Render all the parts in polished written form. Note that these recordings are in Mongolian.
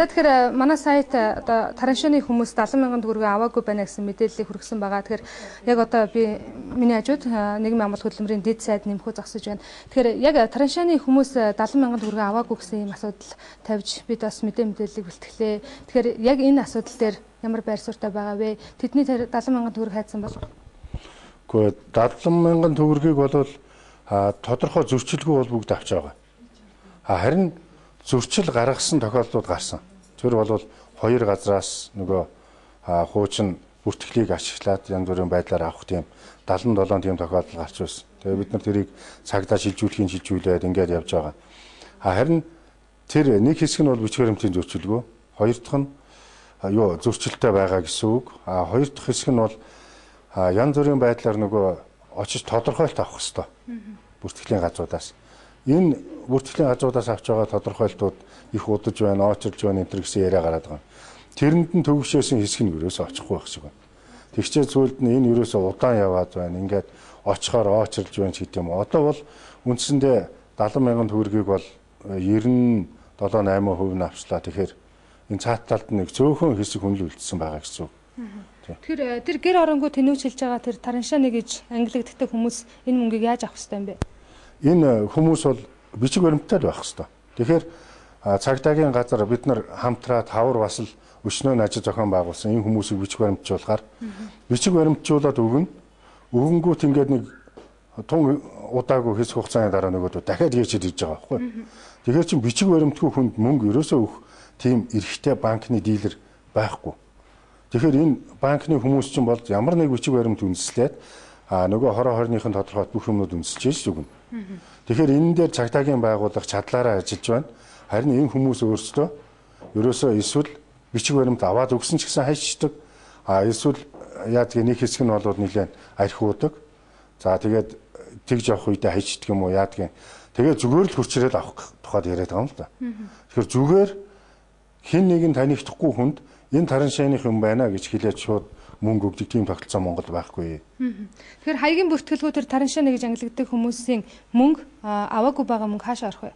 За тэгэхээр манай сайт одоо тараншааны хүмүүс 70,000 төгрөг аваагүй байна гэсэн мэдээллийг хүргэсэн байгаа. Тэгэхээр яг одоо би миний хажууд нийгмийн амлалт хөдөлмөрийн дэд сайд нэмэхүү зогсож байна. Тэгэхээр яг тараншааны хүмүүс 70,000 төгрөг аваагүй гэсэн ийм асуудал тавьж бид бас мэдээллийг бэлтгэлээ. Тэгэхээр яг энэ асуудал дээр ямар байр суурьтай байгаа вэ? Тэдний 70,000 төгрөг хайцсан бол? Гэхдээ 70,000 төгрөгийг бол тодорхой зөрчилгүй бол бүгд авч байгаа. Харин зөрчил гаргасан тохиолдлууд гарсан. Тэр бол хоёр газраас нөгөө хуучин бүртгэлийг ашиглаад янз бүрийн байдлаар авах тийм 77 тийм тохиолдол гарч байсан. Тэгээ бид нар тэрийг цагдаа шилжүүлээд ингээд явж байгаа. Харин тэр нэг хэсэг нь бол бичиг баримтын зөрчилгүй, хоёр дахь нь зөрчилтэй байгаа гэсэн үг. Хоёр дахь хэсэг нь бол янз бүрийн байдлаар нөгөө очиж тодорхойлт авах хэрэгтэй. Бүртгэлийн газруудаас. Энэ бүртгэлийн газруудаас авч байгаа тодорхойлтууд их удаж байна, очирж байна энэ гэсэн яриа гараад байгаа. Тэрэнд нь төвөгшөөсөн хэсэг нь ерөөсөө очихгүй байх шиг байна. Тэгчээ зүйлд нь энэ ерөөсөө удаан яваад байна. Ингээд очихоор очирж байна ч гэдэм. Одоо бол үндсэндээ 70,000 төгрөгийг бол 97-8% нь авчлаа. Тэгэхээр энэ цаат талд нэг цөөхөн хэсэг хүнлүүлсэн байгаа гэсэн үг. Тэгэхээр тэр гэр оронгоо тэнүүж хэлж байгаа тэр тараншааны гэж ангилагддаг хүмүүс энэ мөнгийг яаж авах ёстой юм бэ? Энэ хүмүүс бол бичиг баримттай байх ёстой. Тэгэхээр цагдаагийн газар бид нар хамтраад хавар бас л өчнөө ажил зохион байгуулсан энэ хүмүүсийг бичиг баримтжуулахаар бичиг баримтжуулаад өгнө. Өгөнгүүт ингээд нэг тун удаагүй хэсэг хугацааны дараа нөгөөдөө дахиад ирж байгаа байхгүй. Тэгэхээр чин бичиг баримтгүй хүнд мөнгө ерөөсөө өгөх тийм эрхтэй банкны дилер байхгүй. Тэгэхээр энэ банкны хүмүүс чинь бол ямар нэг бичиг баримт үндэслээд нөгөө хороо хорныхын тодорхойлт бүх юмнууд үндэслэж өгнө. Тэгэхээр энэ дээр цагдаагийн байгууллага чадлаараа ажиллаж байна. Харин энэ хүмүүс өөрсдөө ерөөсөө эсвэл бичиг баримт аваад өгсөн ч гэсэн хайчдаг. Эсвэл яадгийн нэг хэсэг нь бол нэлээд архиудаг. За тэгээд тэгж явах үедээ хайчдаг юм уу яадгийн. Тэгээд зүгээр л хурцрээд авах тухайд яриад байгаа юм л да. Тэгэхээр зүгээр хэн нэгэн танихдахгүй хүнд энэ тараншааных юм байна гэж хэлээд шууд мөнгө өгдөг тийм тогтолцоо Монголд байхгүй. Тэгэхээр хаягийн бүртгэлгүй тэр тараншааны гэж ангилагддаг хүмүүсийн мөнгө аваагүй байгаа мөнгө хаашаа орох вэ?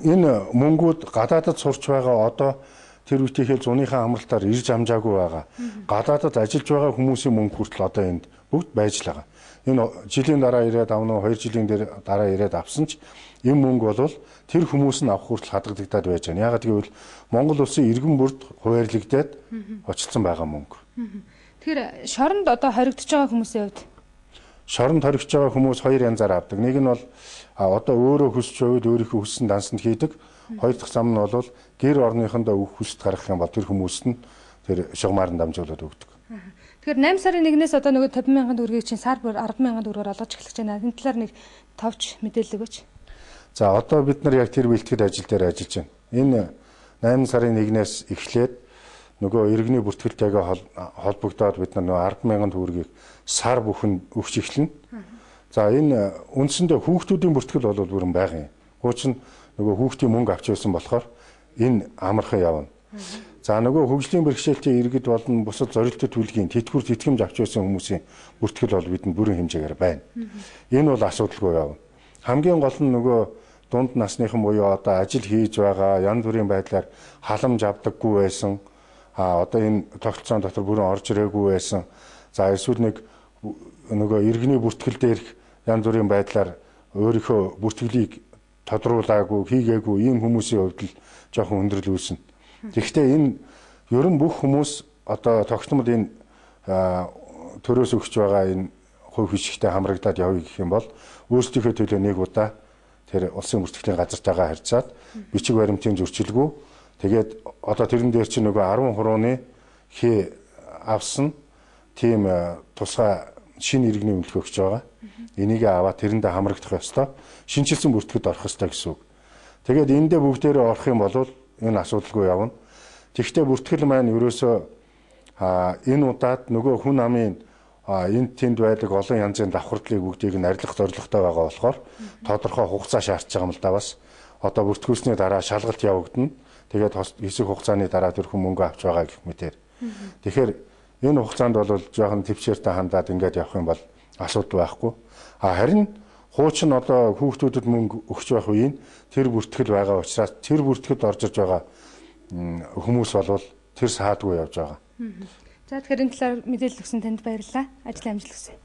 Энэ мөнгүүд гадаадд сурч байгаа одоо тэр үеийнхээ зуныхаа амралтаар ирж амжаагүй байгаа. Гадаадд ажиллаж байгаа хүмүүсийн мөнгө хүртэл одоо энд бүгд байж л байгаа. Энэ жилийн дараа ирээд авна уу 2 жилийн дараа ирээд авсан ч энэ мөнгө бол тэр хүмүүс нь авах хүртэл хадгалагдаад байж байна. Яагаад гэвэл Монгол улсын иргэн бүрд хуваарлагдаад очилсан байгаа мөнгө. Тэгэхээр шоронд одоо хоригдож байгаа хүмүүсийн хувьд шоронд хоригдож байгаа хүмүүс хоёр янзаар авдаг. Нэг нь бол одоо өөрөө хүсч байвал өөрийнхөө хүссэн дансанд хийдэг. Хоёр дахь зам нь бол гэр орныхондоо өөх хүсэлт гаргах юм бол тэр хүмүүст нь тэр шугамаар нь дамжуулаад өгдөг. Тэгэхээр 8 сарын 1-ээс одоо нөгөө 50,000 төгрөгийг чинь сар бүр 10,000 төгрөгөөр олгож эхлэж байна. Энэ талаар нэг товч мэдээлэл өгөөч. За одоо бид нар яг тэр бэлтгэл ажил дээр ажиллаж байна. Энэ 8 сарын 1-ээс эхлээд нөгөө иргэний бүртгэлтэйгээ холбогдоод бид нар 10,000 төгрөгийг сар бүхэн өгч эхэлнэ. За энэ үндсэндээ хүүхдүүдийн бүртгэл бол бүрэн байгаа юм. Хуучин нөгөө хүүхдийн мөнгө авч байсан болохоор энэ амархан явна. За нөгөө хөгжлийн бэрхшээлтэй иргэд болон бусад зорилттой төлгийн тэтгэвэр тэтгэмж авч байсан хүмүүсийн бүртгэл бол бидэнд бүрэн хэмжээгээр байна. Энэ бол асуудалгүй явна. Хамгийн гол нь нөгөө дунд насныхан буюу одоо ажил хийж байгаа янз бүрийн байдлаар халамж авдаггүй байсан. Одоо энэ тогтолцоон дотор бүрэн орж ирээгүй байсан. За эсвэл нөгөө иргэний бүртгэл дээрх янз бүрийн байдлаар өөрийнхөө бүртгэлийг тодруулаагүй, хийгээгүй ийм хүмүүсийн хувьд л жоохон өндөрлөл үүснэ. Тэгэхдээ энэ ер нь бүх хүмүүс одоо тогтмол энэ төрөөс өгч байгаа энэ хувь хишгтэй хамрагдаад явъя гэх юм бол өөрсдийнхөө төлөө нэг удаа тэр улсын бүртгэлийн газартайгаа харьцаад бичиг баримтын зөрчилгүй тэгээд одоо тэрэн дээр чинь нөгөө 10 хурууны хээ авсан тийм тусгай шинэ иргэний үнэлгээ өгч байгаа. Энийг аваад тэрэндээ хамрагдах ёстой. Шинчилсэн бүртгэд орох ёстой гэсэн үг. Тэгээд эндээ бүгдээрээ орох юм бол энэ асуудалгүй явна. Тэгвэл бүртгэл маань ерөөсөө энэ удаад нөгөө хүн амын энд тэнд байдаг олон янзын давхардлыг бүгдийг нь арилгах зорилготой байгаа болохоор тодорхой хугацаа шаардж байгаа юм л да бас. Одоо бүртгүүлсний дараа шалгалт явагдана. Тэгээд хэсэг хугацааны дараа тэр хүн мөнгө авч байгаа гэх мэтээр. Тэгэхээр энэ хугацаанд бол жоохон төвчээртэй хандаад ингээд явах юм бол асуудал байхгүй. Харин хуучин одоо хүүхдүүдэд мөнгө өгч байх үеийн тэр бүртгэл байгаа учраас тэр бүртгэл орж иж байгаа хүмүүс болвол тэр саадгүй явж байгаа. За тэгэхээр энэ талаар мэдээлэл өгсөн танд баярлалаа. Ажлын амжилт хүсье.